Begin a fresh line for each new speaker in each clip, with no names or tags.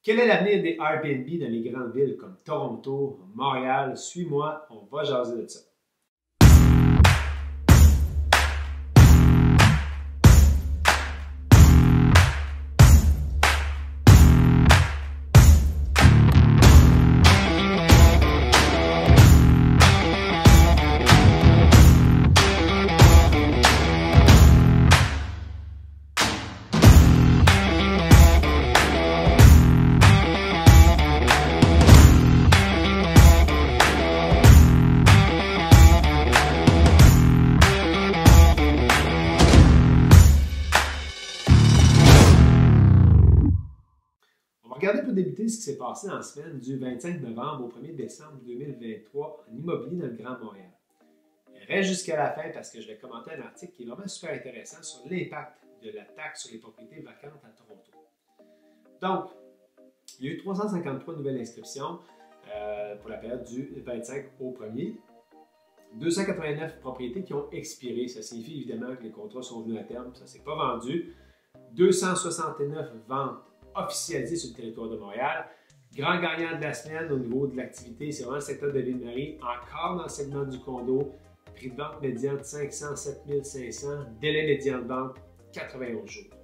Quel est l'avenir des Airbnb dans les grandes villes comme Toronto, Montréal? Suis-moi, on va jaser de ça. Regardez pour débuter ce qui s'est passé en semaine du 25 novembre au 1er décembre 2023 en immobilier dans le Grand Montréal. Reste jusqu'à la fin parce que je vais commenter un article qui est vraiment super intéressant sur l'impact de la taxe sur les propriétés vacantes à Toronto. Donc, il y a eu 353 nouvelles inscriptions pour la période du 25 au 1er. 289 propriétés qui ont expiré. Ça signifie évidemment que les contrats sont venus à terme. Ça ne s'est pas vendu. 269 ventes officialisé sur le territoire de Montréal. Grand gagnant de la semaine au niveau de l'activité, c'est vraiment le secteur de Ville-Marie, encore dans le segment du condo, prix de vente médian de 507 500, délai médian de vente 91 jours.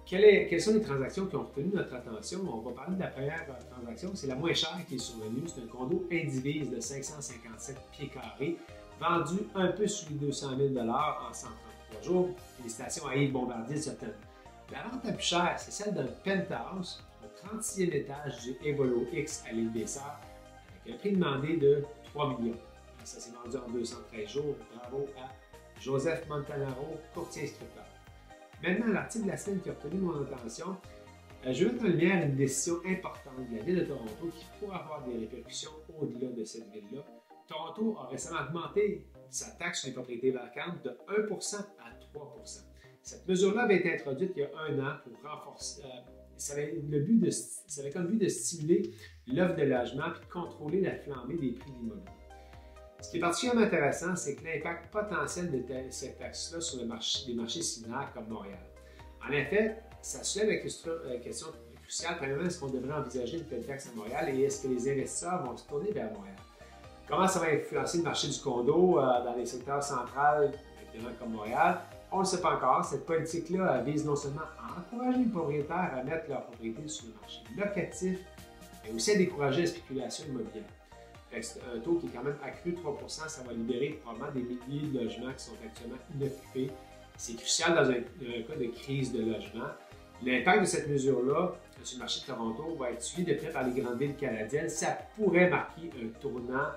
Quelles sont les transactions qui ont retenu notre attention? On va parler de la première transaction, c'est la moins chère qui est survenue, c'est un condo indivise de 557 pieds carrés, vendu un peu sous les 200 000 en 133 jours. Félicitations à Yves Bombardier de Sutton. La vente la plus chère, c'est celle d'un penthouse au 36e étage du Evolo X à l'île des Sœurs, avec un prix demandé de 3 millions. Ça s'est vendu en 213 jours. Bravo à Joseph Montanaro, courtier instructeur. Maintenant, l'article de la semaine qui a retenu mon attention, je vais mettre en lumière une décision importante de la Ville de Toronto qui pourrait avoir des répercussions au-delà de cette ville-là. Toronto a récemment augmenté sa taxe sur les propriétés vacantes de 1% à 3%. Cette mesure-là avait été introduite il y a un an pour renforcer. Ça avait comme but de stimuler l'offre de logement et de contrôler la flambée des prix de l'immobilier. Ce qui est particulièrement intéressant, c'est que l'impact potentiel de cette taxe-là sur des marchés similaires comme Montréal. En effet, ça soulève la question cruciale. Premièrement, est-ce qu'on devrait envisager une telle taxe à Montréal et est-ce que les investisseurs vont se tourner vers Montréal? Comment ça va influencer le marché du condo dans les secteurs centraux, évidemment comme Montréal? On ne le sait pas encore. Cette politique-là vise non seulement à encourager les propriétaires à mettre leur propriété sur le marché locatif, mais aussi à décourager la spéculation immobilière. C'est un taux qui est quand même accru de 3%, ça va libérer probablement des milliers de logements qui sont actuellement inoccupés. C'est crucial dans un cas de crise de logement. L'impact de cette mesure-là sur le marché de Toronto va être suivi de près par les grandes villes canadiennes. Ça pourrait marquer un tournant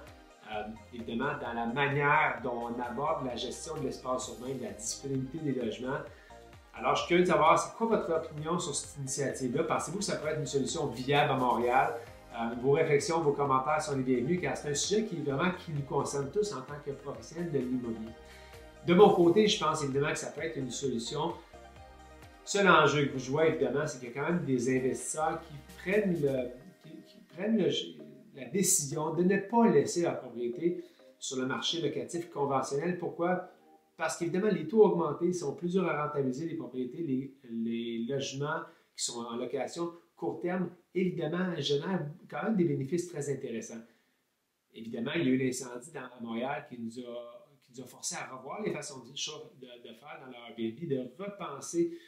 évidemment, dans la manière dont on aborde la gestion de l'espace urbain, de la disponibilité des logements. Alors, je suis curieux de savoir, c'est quoi votre opinion sur cette initiative-là? Pensez-vous que ça pourrait être une solution viable à Montréal? Vos réflexions, vos commentaires sont les bienvenus, car c'est un sujet qui nous concerne tous en tant que professionnels de l'immobilier. De mon côté, je pense évidemment que ça peut être une solution. Seul enjeu que je vois, évidemment, c'est qu'il y a quand même des investisseurs qui prennent la décision de ne pas laisser leur propriété sur le marché locatif conventionnel. Pourquoi? Parce qu'évidemment, les taux augmentés sont plus durs à rentabiliser les propriétés, les logements qui sont en location court terme, évidemment, génèrent quand même des bénéfices très intéressants. Évidemment, il y a eu l'incendie à Montréal qui nous a forcé à revoir les façons de faire dans leur Airbnb, de repenser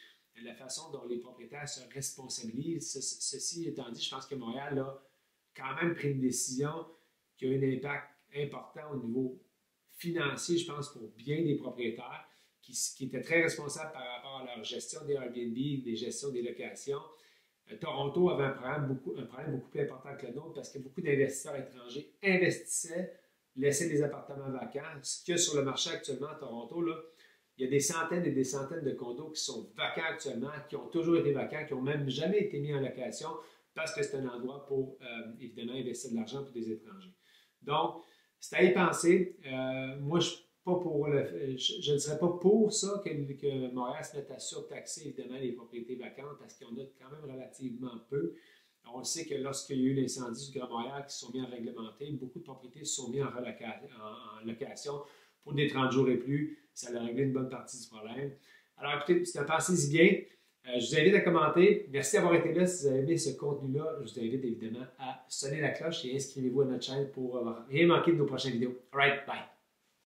la façon dont les propriétaires se responsabilisent. Ceci étant dit, je pense que Montréal a quand même pris une décision qui a un impact important au niveau financier, je pense, pour bien des propriétaires qui étaient très responsables par rapport à leur gestion des Airbnb, des gestions des locations. Toronto avait un problème beaucoup plus important que le nôtre parce que beaucoup d'investisseurs étrangers investissaient, laissaient des appartements vacants. Ce qu'il y a sur le marché actuellement à Toronto, là, il y a des centaines et des centaines de condos qui sont vacants actuellement, qui ont toujours été vacants, qui n'ont même jamais été mis en location parce que c'est un endroit pour, évidemment, investir de l'argent pour des étrangers. Donc, c'est à y penser. Moi, je ne serais pas pour ça que Montréal se mette à surtaxer, évidemment, les propriétés vacantes parce qu'il y en a quand même relativement peu. On sait que lorsqu'il y a eu l'incendie du Grand Montréal qui se sont mis à réglementer, beaucoup de propriétés se sont mis en location pour des 30 jours et plus. Ça a réglé une bonne partie du problème. Alors, écoutez, c'est un pensez-y bien. Je vous invite à commenter. Merci d'avoir été là. Si vous avez aimé ce contenu-là, je vous invite évidemment à sonner la cloche et inscrivez-vous à notre chaîne pour rien manquer de nos prochaines vidéos. Alright, bye!